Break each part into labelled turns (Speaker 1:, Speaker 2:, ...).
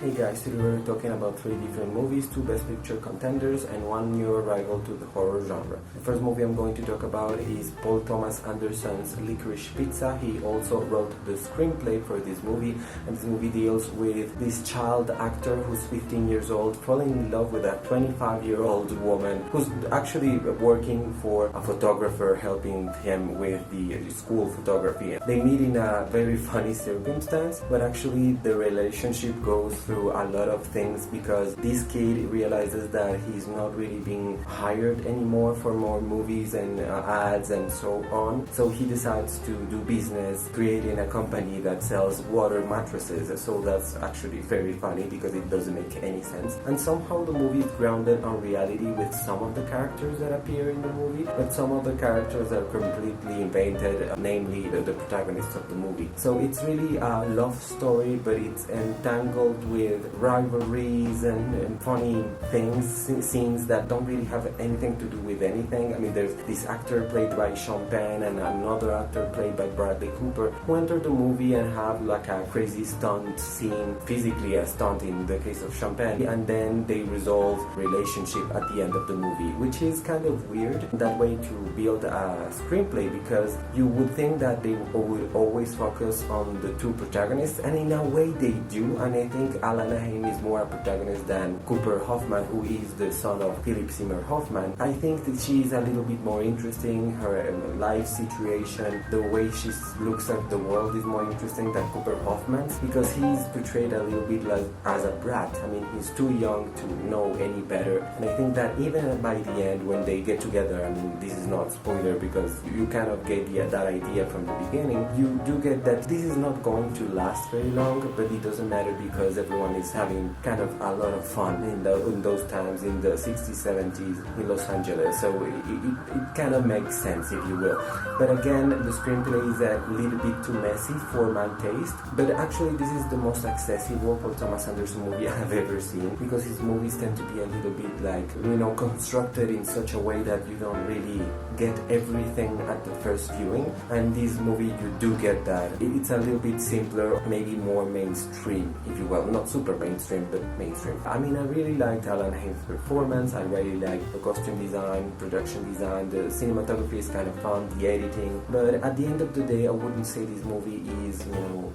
Speaker 1: Hey guys, today we're talking about 3 different movies, 2 Best Picture contenders and 1 new arrival to the horror genre. The first movie I'm going to talk about is Paul Thomas Anderson's Licorice Pizza. He also wrote the screenplay for this movie, and this movie deals with this child actor who's 15 years old falling in love with a 25-year-old woman who's actually working for a photographer helping him with the school photography. They meet in a very funny circumstance, but actually the relationship goes through a lot of things because this kid realizes that he's not really being hired anymore for more movies and ads and so on. So he decides to do business, creating a company that sells water mattresses. So that's actually very funny because it doesn't make any sense. And somehow the movie is grounded on reality with some of the characters that appear in the movie, but some of the characters are completely invented, namely the protagonists of the movie. So it's really a love story, but it's entangled with rivalries and funny things, scenes that don't really have anything to do with anything. I mean, there's this actor played by Sean Penn and another actor played by Bradley Cooper who enter the movie and have like a crazy stunt scene, physically a stunt in the case of Sean Penn, and then they resolve relationship at the end of the movie, which is kind of weird that way to build a screenplay, because you would think that they would always focus on the 2 protagonists, and in a way they do, and I think Alana Haim is more a protagonist than Cooper Hoffman, who is the son of Philip Seymour Hoffman. I think that she is a little bit more interesting. Her life situation, the way she looks at the world is more interesting than Cooper Hoffman's, because he's portrayed a little bit like as a brat. I mean, he's too young to know any better, and I think that even by the end when they get together, I mean, this is not spoiler because you kind of get that idea from the beginning, you do get that this is not going to last very long, but it doesn't matter because everyone is having kind of a lot of fun in those times in the 60s, 70s in Los Angeles. So it kind of makes sense, if you will. But again, the screenplay is a little bit too messy for my taste, but actually this is the most accessible Paul Thomas Anderson movie I have ever seen, because his movies tend to be a little bit like, constructed in such a way that you don't really get everything at the first viewing, and this movie you do get that. It's a little bit simpler, maybe more mainstream, if you will. Not super mainstream, but mainstream. I mean, I really liked Alan Haim's performance. I really liked the costume design, production design, the cinematography is kind of fun, the editing, but at the end of the day I wouldn't say this movie is,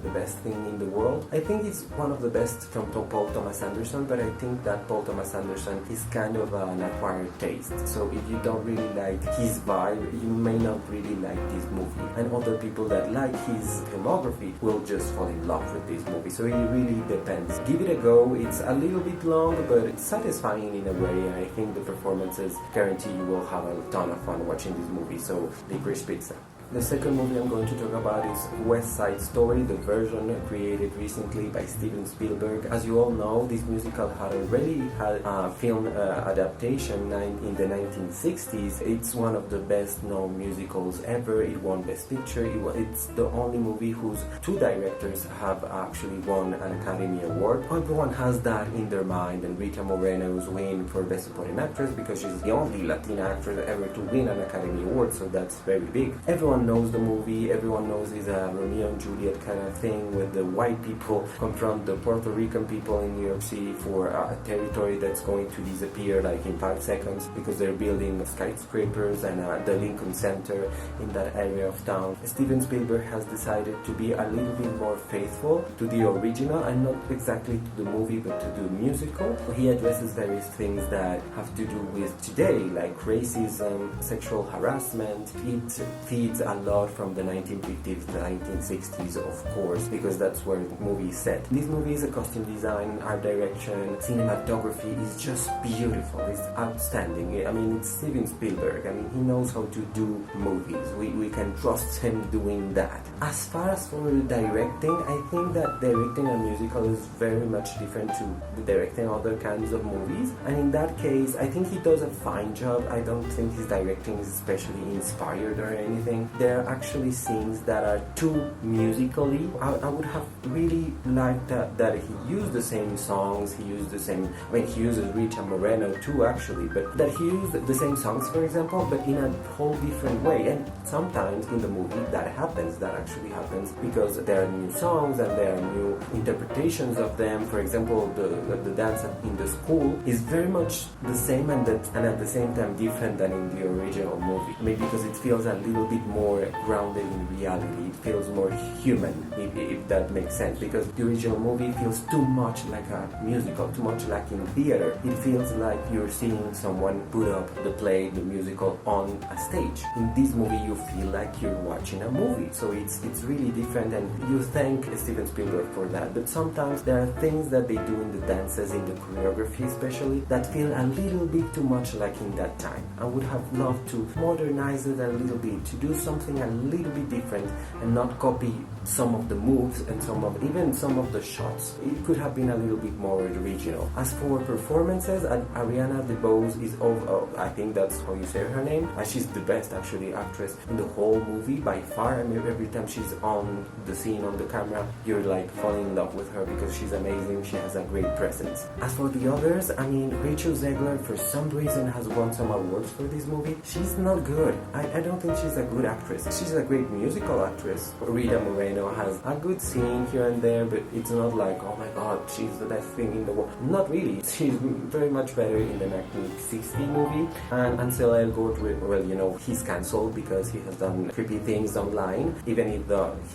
Speaker 1: the best thing in the world. I think it's one of the best from Paul Thomas Anderson, but I think that Paul Thomas Anderson is kind of an acquired taste. So if you don't really like his vibe, you may not really like this movie. And other people that like his filmography will just fall in love with this movie. So it really depends. Give it a go. It's a little bit long, but it's satisfying in a way, and I think the performances guarantee you will have a ton of fun watching this movie. So Licorice Pizza. The second movie I'm going to talk about is West Side Story, the version created recently by Steven Spielberg. As you all know, this musical had already had a film adaptation in the 1960s. It's one of the best known musicals ever. It won Best Picture. It's the only movie whose 2 directors have actually won an Academy Award. Everyone has that in their mind, and Rita Moreno's win for Best Supporting Actress because she's the only Latina actress ever to win an Academy Award, so that's very big. Everyone knows the movie, everyone knows it's a Romeo and Juliet kind of thing with the white people confront the Puerto Rican people in New York City for a territory that's going to disappear like in 5 seconds because they're building skyscrapers and the Lincoln Center in that area of town. Steven Spielberg has decided to be a little bit more faithful to the original and not exactly to the movie but to the musical. He addresses various things that have to do with today, like racism, sexual harassment. It feeds a lot from the 1950s, the 1960s, of course, because that's where the movie is set. This movie is a costume design, art direction, cinematography is just beautiful. It's outstanding. I mean, it's Steven Spielberg. I mean, he knows how to do movies. We can trust him doing that. As far as for directing, I think that directing a musical is very much different to directing other kinds of movies. And in that case, I think he does a fine job. I don't think his directing is especially inspired or anything. There are actually scenes that are too musically. I would have really liked that he used the same songs, he used the same, he uses Rita Moreno too actually, but that he used the same songs, for example, but in a whole different way. And sometimes in the movie that happens, that actually actually happens, because there are new songs and there are new interpretations of them. For example, the dance in the school is very much the same and at the same time different than in the original movie. Maybe because it feels a little bit more grounded in reality. It feels more human, if that makes sense, because the original movie feels too much like a musical, too much like in theater. It feels like you're seeing someone put up the play, the musical on a stage. In this movie you feel like you're watching a movie, so it's really different, and you thank Steven Spielberg for that. But sometimes there are things that they do in the dances, in the choreography especially, that feel a little bit too much like in that time. I would have loved to modernize it a little bit, to do something a little bit different and not copy some of the moves and even some of the shots. It could have been a little bit more original. As for performances, Ariana DeBose is I think that's how you say her name. She's the best actually actress in the whole movie by far. I mean, every time she's on the scene, on the camera, you're like falling in love with her because she's amazing. She has a great presence. As for the others, I mean, Rachel Zegler for some reason has won some awards for this movie. She's not good. I don't think she's a good actress. She's a great musical actress. Rita Moreno has a good scene here and there, but it's not like, oh my god, she's the best thing in the world. Not really. She's very much better in the 1960 movie. And Ansel Elgort, well, you know, he's cancelled because he has done creepy things online, even if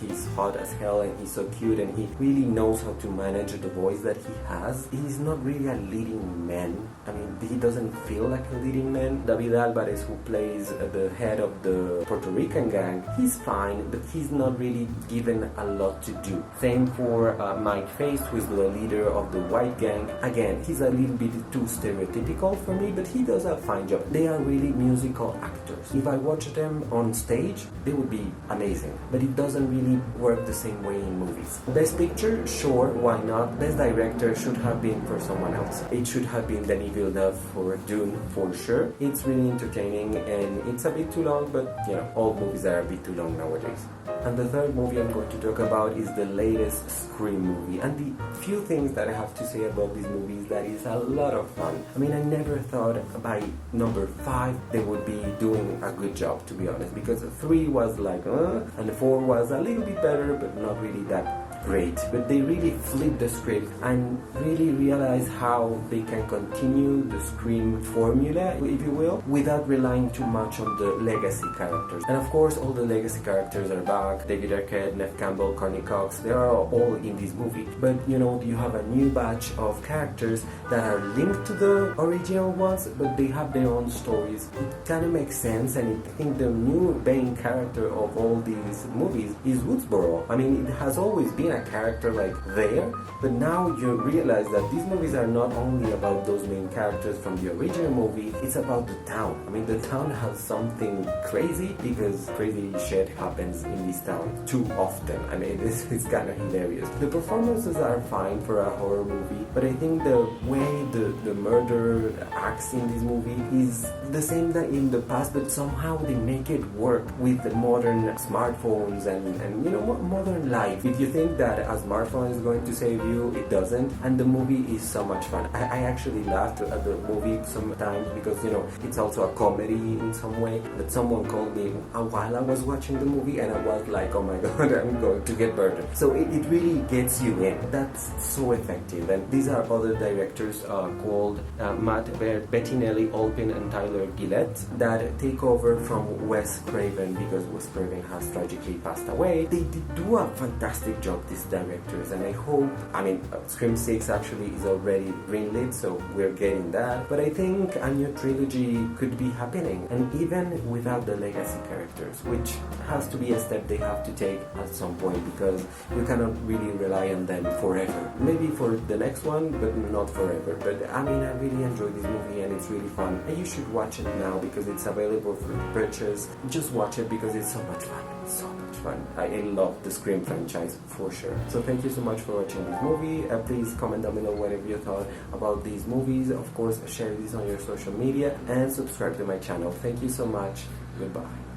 Speaker 1: he's hot as hell and he's so cute and he really knows how to manage the voice that he has. He's not really a leading man. I mean, he doesn't feel like a leading man. David Alvarez, who plays the head of the Puerto Rican gang, he's fine, but he's not really given a lot to do. Same for Mike Faist, who is the leader of the white gang. Again, he's a little bit too stereotypical for me, but he does a fine job. They are really musical actors. If I watch them on stage, they would be amazing, but it doesn't really work the same way in movies. Best Picture, sure, why not? Best Director should have been for someone else. It should have been Denis Villeneuve for Dune, for sure. It's really entertaining and it's a bit too long, but you know, all movies are a bit too long nowadays. And the third movie I'm going to talk about is the latest Scream movie. And the few things that I have to say about this movie is that it's a lot of fun. I mean, I never thought by number 5 they would be doing a good job, to be honest, because 3 was like, and 4 was a little bit better, but not really that great. But they really flipped the script and really realized how they can continue the Scream formula, if you will, without relying too much on the legacy characters. And of course, all the legacy characters are back. David Arquette, Neve Campbell, Courtney Cox, they are all in this movie. But you know, you have a new batch of characters that are linked to the original ones, but they have their own stories. It kind of makes sense, and I think the new main character of all these movies is Woodsboro. I mean, it has always been a character like there, but now you realize that these movies are not only about those main characters from the original movie, it's about the town. I mean, the town has something crazy because crazy shit happens in this town too often. I mean, this is kind of hilarious. The performances are fine for a horror movie, but I think the way the murder acts in this movie is the same that in the past, but somehow they make it work with the modern smartphones and you know, modern life. If you think that a smartphone is going to save you, it doesn't, and the movie is so much fun. I actually laughed at the movie sometimes because, you know, it's also a comedy in some way, but someone called me while I was watching the movie and I was like, oh my god, I'm going to get murdered. So it really gets you in. That's so effective. And these are other directors called Matt Bettinelli, Olpin and Tyler Gillett that take over from Wes Craven because Wes Craven has tragically passed away. They did do a fantastic job, these directors, and I hope, I mean, Scream 6 actually is already greenlit, so we're getting that, but I think a new trilogy could be happening, and even without the legacy characters, which has to be a step they have to take at some point because you cannot really rely on them forever. Maybe for the next one, but not forever. But I mean, I really enjoyed this movie and it's really fun, and you should watch it now because it's available for purchase. Just watch it because it's so much fun. So much fun. I love the Scream franchise for sure. So thank you so much for watching this movie. Please comment down below whatever you thought about these movies. Of course, share this on your social media and subscribe to my channel. Thank you so much. Goodbye.